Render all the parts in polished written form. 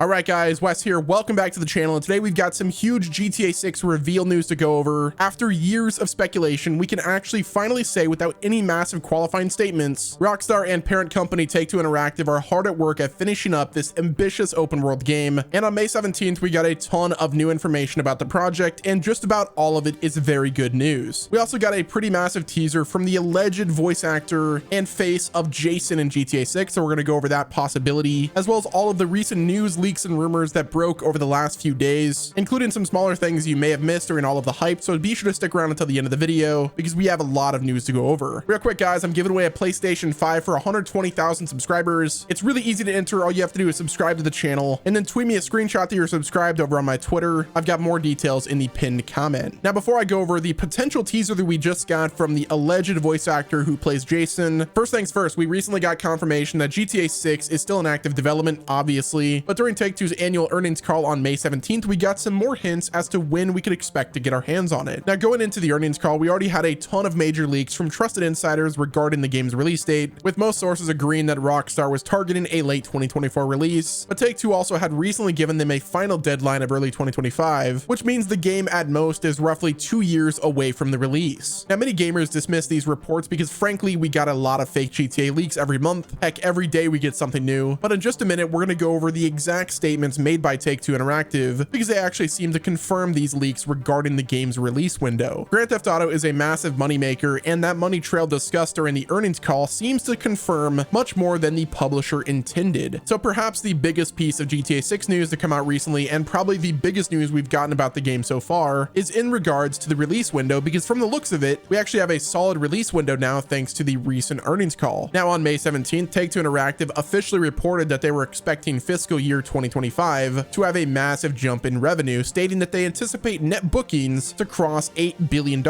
All right, guys, Wes here. Welcome back to the channel. And today we've got some huge GTA 6 reveal news to go over. After years of speculation, we can actually finally say without any massive qualifying statements, Rockstar and parent company Take-Two Interactive are hard at work at finishing up this ambitious open world game. And on May 17th, we got a ton of new information about the project, and just about all of it is very good news. We also got a pretty massive teaser from the alleged voice actor and face of Jason in GTA 6, so we're going to go over that possibility, as well as all of the recent news, leaks, and rumors that broke over the last few days, including some smaller things you may have missed during all of the hype, so be sure to stick around until the end of the video because we have a lot of news to go over. Real quick, guys, I'm giving away a PlayStation 5 for 120,000 subscribers. It's really easy to enter. All you have to do is subscribe to the channel and then tweet me a screenshot that you're subscribed over on my Twitter. I've got more details in the pinned comment. Now, before I go over the potential teaser that we just got from the alleged voice actor who plays Jason, first things first, we recently got confirmation that GTA 6 is still in active development, obviously, but during Take-Two's annual earnings call on May 17th, we got some more hints as to when we could expect to get our hands on it. Now, going into the earnings call, we already had a ton of major leaks from trusted insiders regarding the game's release date, with most sources agreeing that Rockstar was targeting a late 2024 release, but Take-Two also had recently given them a final deadline of early 2025, which means the game at most is roughly 2 years away from the release. Now, many gamers dismiss these reports because frankly, we got a lot of fake GTA leaks every month. Heck, every day we get something new. But in just a minute, we're going to go over the exact statements made by Take-Two Interactive because they actually seem to confirm these leaks regarding the game's release window. Grand Theft Auto is a massive moneymaker, and that money trail discussed during the earnings call seems to confirm much more than the publisher intended. So perhaps the biggest piece of GTA 6 news to come out recently, and probably the biggest news we've gotten about the game so far, is in regards to the release window, because from the looks of it, we actually have a solid release window now thanks to the recent earnings call. Now, on May 17th, Take-Two Interactive officially reported that they were expecting fiscal year 2025 to have a massive jump in revenue, stating that they anticipate net bookings to cross $8 billion,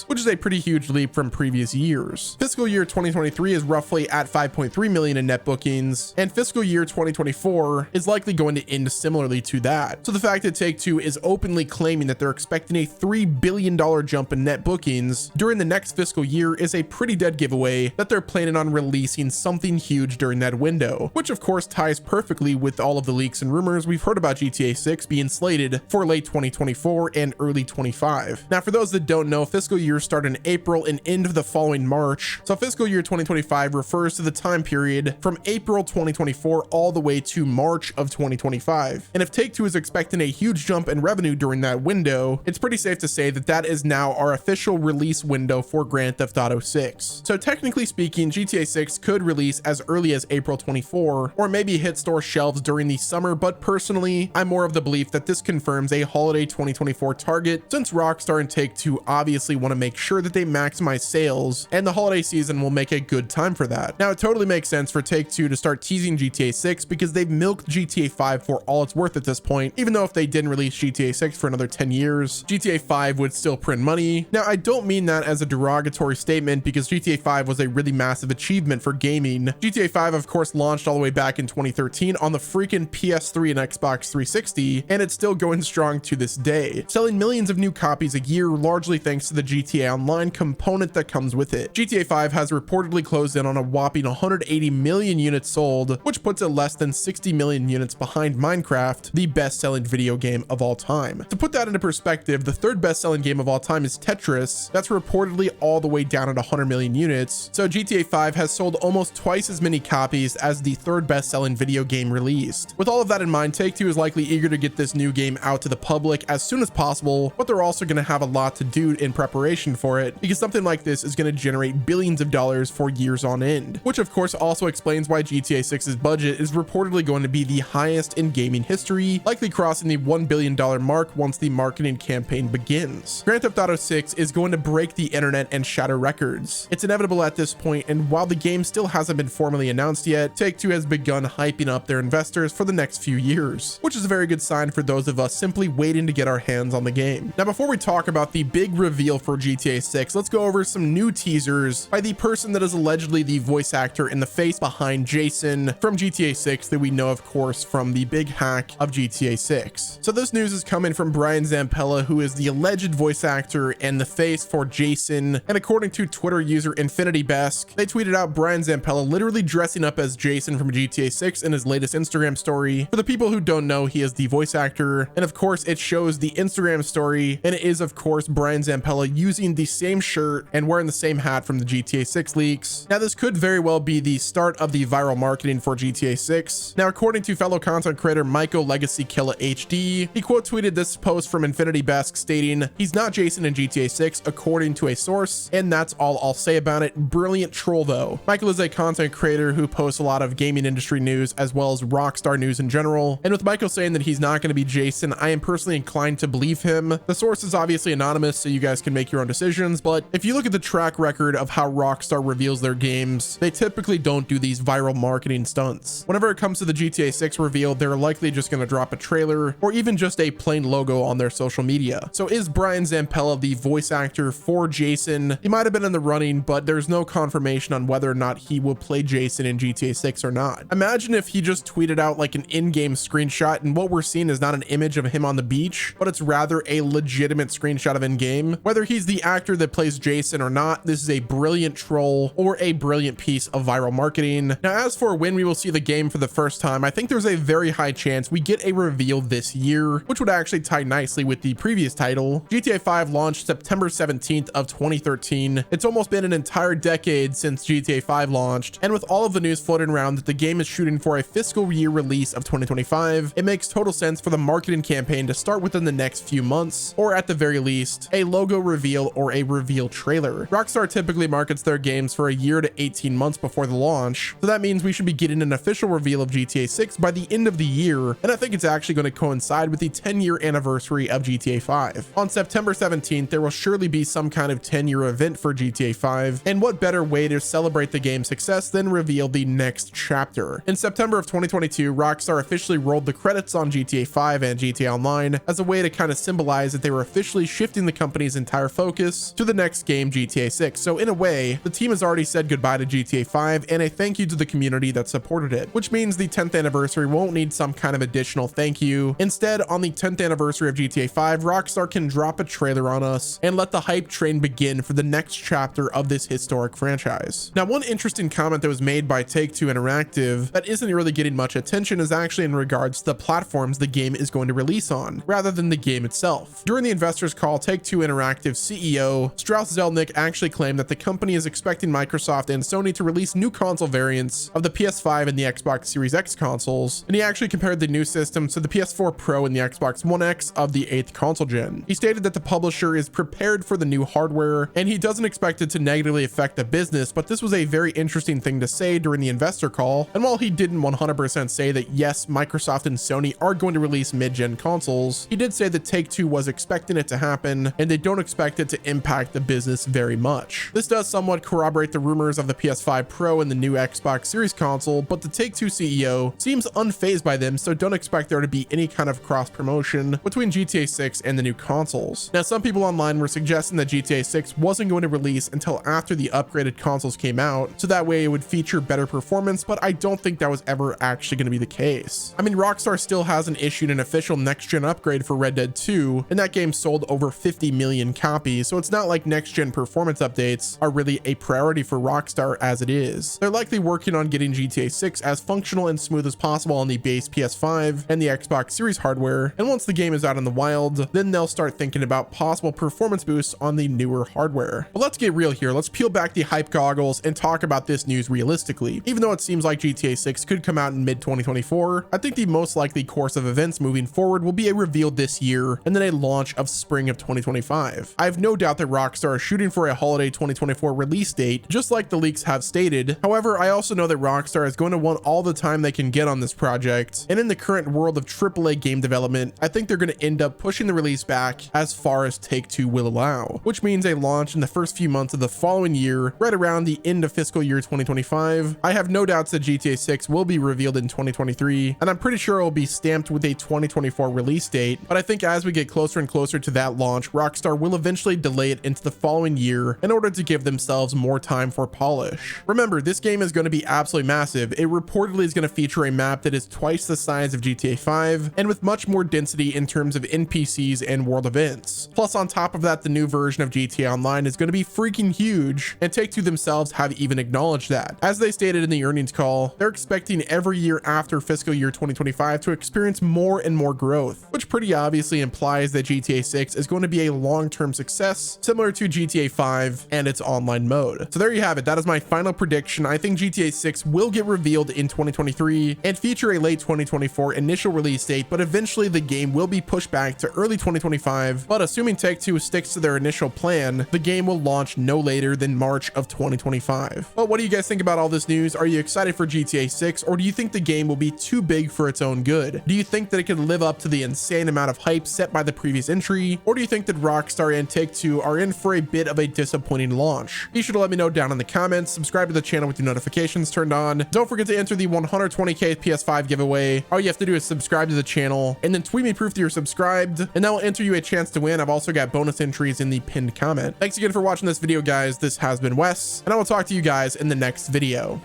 which is a pretty huge leap from previous years. Fiscal year 2023 is roughly at 5.3 million in net bookings, and fiscal year 2024 is likely going to end similarly to that. So the fact that Take-Two is openly claiming that they're expecting a $3 billion jump in net bookings during the next fiscal year is a pretty dead giveaway that they're planning on releasing something huge during that window, which of course ties perfectly with all of the leaks and rumors we've heard about GTA 6 being slated for late 2024 and early 25. Now, for those that don't know, fiscal years start in April and end of the following March. So fiscal year 2025 refers to the time period from April 2024 all the way to March of 2025. And if Take-Two is expecting a huge jump in revenue during that window, it's pretty safe to say that that is now our official release window for Grand Theft Auto 6. So technically speaking, GTA 6 could release as early as April 24, or maybe hit store shelves during the summer, but personally, I'm more of the belief that this confirms a holiday 2024 target, since Rockstar and Take-Two obviously want to make sure that they maximize sales, and the holiday season will make a good time for that. Now, it totally makes sense for Take-Two to start teasing GTA 6 because they've milked GTA 5 for all it's worth at this point. Even though if they didn't release GTA 6 for another 10 years, GTA 5 would still print money. Now, I don't mean that as a derogatory statement because GTA 5 was a really massive achievement for gaming. GTA 5, of course, launched all the way back in 2013 on the freaking PS3 and Xbox 360, and it's still going strong to this day, selling millions of new copies a year, largely thanks to the GTA Online component that comes with it. GTA 5 has reportedly closed in on a whopping 180 million units sold, which puts it less than 60 million units behind Minecraft, the best-selling video game of all time. To put that into perspective, the third best-selling game of all time is Tetris. That's reportedly all the way down at 100 million units. So GTA 5 has sold almost twice as many copies as the third best-selling video game released. With all of that in mind, Take-Two is likely eager to get this new game out to the public as soon as possible, but they're also going to have a lot to do in preparation for it, because something like this is going to generate billions of dollars for years on end, which of course also explains why GTA 6's budget is reportedly going to be the highest in gaming history, likely crossing the $1 billion mark once the marketing campaign begins. Grand Theft Auto 6 is going to break the internet and shatter records. It's inevitable at this point, and while the game still hasn't been formally announced yet, Take-Two has begun hyping up their investors for the next few years, which is a very good sign for those of us simply waiting to get our hands on the game. Now, before we talk about the big reveal for GTA 6, let's go over some new teasers by the person that is allegedly the voice actor in the face behind Jason from GTA 6 that we know, of course, from the big hack of GTA 6. So this news is coming from Brian Zampella, who is the alleged voice actor and the face for Jason. And according to Twitter user InfinityBesk, they tweeted out Brian Zampella literally dressing up as Jason from GTA 6 in his latest Instagram story story. For the people who don't know, he is the voice actor, and of course it shows the Instagram story, and it is of course Brian Zampella using the same shirt and wearing the same hat from the GTA 6 leaks. Now this could very well be the start of the viral marketing for GTA 6. Now according to fellow content creator Michael Legacy Killa HD, he quote tweeted this post from Infinity Besk stating, "He's not Jason in GTA 6 according to a source, and that's all I'll say about it. Brilliant troll though." Michael is a content creator who posts a lot of gaming industry news as well as Rockstar news in general, and with Michael saying that he's not going to be Jason, I am personally inclined to believe him. The source is obviously anonymous, so you guys can make your own decisions, but if you look at the track record of how Rockstar reveals their games, they typically don't do these viral marketing stunts. Whenever it comes to the GTA 6 reveal, they're likely just going to drop a trailer or even just a plain logo on their social media. So is Brian Zampella the voice actor for Jason? He might have been in the running, but there's no confirmation on whether or not he will play Jason in GTA 6 or not. Imagine if he just tweeted out like an in-game screenshot and what we're seeing is not an image of him on the beach, but it's rather a legitimate screenshot of in-game. Whether he's the actor that plays Jason or not, this is a brilliant troll or a brilliant piece of viral marketing. Now, as for when we will see the game for the first time, I think there's a very high chance we get a reveal this year, which would actually tie nicely with the previous title. GTA 5 launched September 17th of 2013. It's almost been an entire decade since GTA 5 launched, and with all of the news floating around that the game is shooting for a fiscal year release of 2025, it makes total sense for the marketing campaign to start within the next few months, or at the very least, a logo reveal or a reveal trailer. Rockstar typically markets their games for a year to 18 months before the launch, so that means we should be getting an official reveal of GTA 6 by the end of the year, and I think it's actually going to coincide with the 10-year anniversary of GTA 5. On September 17th, there will surely be some kind of 10-year event for GTA 5, and what better way to celebrate the game's success than reveal the next chapter. In September of 2022, Rockstar officially rolled the credits on GTA 5 and GTA Online as a way to kind of symbolize that they were officially shifting the company's entire focus to the next game, GTA 6. So in a way, the team has already said goodbye to GTA 5 and a thank you to the community that supported it, which means the 10th anniversary won't need some kind of additional thank you. Instead, on the 10th anniversary of GTA 5, Rockstar can drop a trailer on us and let the hype train begin for the next chapter of this historic franchise. Now, one interesting comment that was made by Take-Two Interactive that isn't really getting much attention is actually in regards to the platforms the game is going to release on, rather than the game itself. During the investors call, Take-Two Interactive CEO Strauss Zelnick actually claimed that the company is expecting Microsoft and Sony to release new console variants of the PS5 and the Xbox Series X consoles, and he actually compared the new systems to the PS4 Pro and the Xbox One X of the 8th console gen. He stated that the publisher is prepared for the new hardware, and he doesn't expect it to negatively affect the business, but this was a very interesting thing to say during the investor call, and while he didn't 100% say that yes, Microsoft and Sony are going to release mid-gen consoles, he did say that Take-Two was expecting it to happen, and they don't expect it to impact the business very much. This does somewhat corroborate the rumors of the PS5 Pro and the new Xbox Series console, but the Take-Two CEO seems unfazed by them, so don't expect there to be any kind of cross promotion between GTA 6 and the new consoles. Now, some people online were suggesting that GTA 6 wasn't going to release until after the upgraded consoles came out, so that way it would feature better performance, but I don't think that was ever actually going to be the case. I mean, Rockstar still hasn't issued an official next-gen upgrade for Red Dead 2, and that game sold over 50 million copies, so it's not like next-gen performance updates are really a priority for Rockstar as it is. They're likely working on getting GTA 6 as functional and smooth as possible on the base PS5 and the Xbox Series hardware, and once the game is out in the wild, then they'll start thinking about possible performance boosts on the newer hardware. But let's get real here. Let's peel back the hype goggles and talk about this news realistically. Even though it seems like GTA 6 could come out in mid-2024, I think the most likely course of events moving forward will be a reveal this year and then a launch of spring of 2025. I have no doubt that Rockstar is shooting for a holiday 2024 release date, just like the leaks have stated. However, I also know that Rockstar is going to want all the time they can get on this project, and in the current world of AAA game development, I think they're going to end up pushing the release back as far as Take-Two will allow, which means a launch in the first few months of the following year, right around the end of fiscal year 2025. I have no doubts that GTA 6 will be revealed in 2023, and I'm pretty sure it will be stamped with a 2024 release date, but I think as we get closer and closer to that launch, Rockstar will eventually delay it into the following year in order to give themselves more time for polish. Remember, this game is going to be absolutely massive. It reportedly is going to feature a map that is twice the size of GTA 5 and with much more density in terms of NPCs and world events. Plus, on top of that, the new version of GTA Online is going to be freaking huge, and Take-Two themselves have even acknowledged that. As they stated in the earnings call, they're expecting every year after fiscal fiscal year 2025 to experience more and more growth, which pretty obviously implies that GTA 6 is going to be a long-term success, similar to GTA 5 and its online mode. So there you have it. That is my final prediction. I think GTA 6 will get revealed in 2023 and feature a late 2024 initial release date, but eventually the game will be pushed back to early 2025. But assuming Take-Two sticks to their initial plan, the game will launch no later than March of 2025. But what do you guys think about all this news? Are you excited for GTA 6, or do you think the game will be too big for its own good? Do you think that it could live up to the insane amount of hype set by the previous entry, or do you think that Rockstar and Take-Two are in for a bit of a disappointing launch? Be sure to let me know down in the comments. Subscribe to the channel with your notifications turned on. Don't forget to enter the 120k PS5 giveaway. All you have to do is subscribe to the channel and then tweet me proof that you're subscribed, and that will enter you a chance to win. I've also got bonus entries in the pinned comment. Thanks again for watching this video, guys. This has been Wes, and I will talk to you guys in the next video.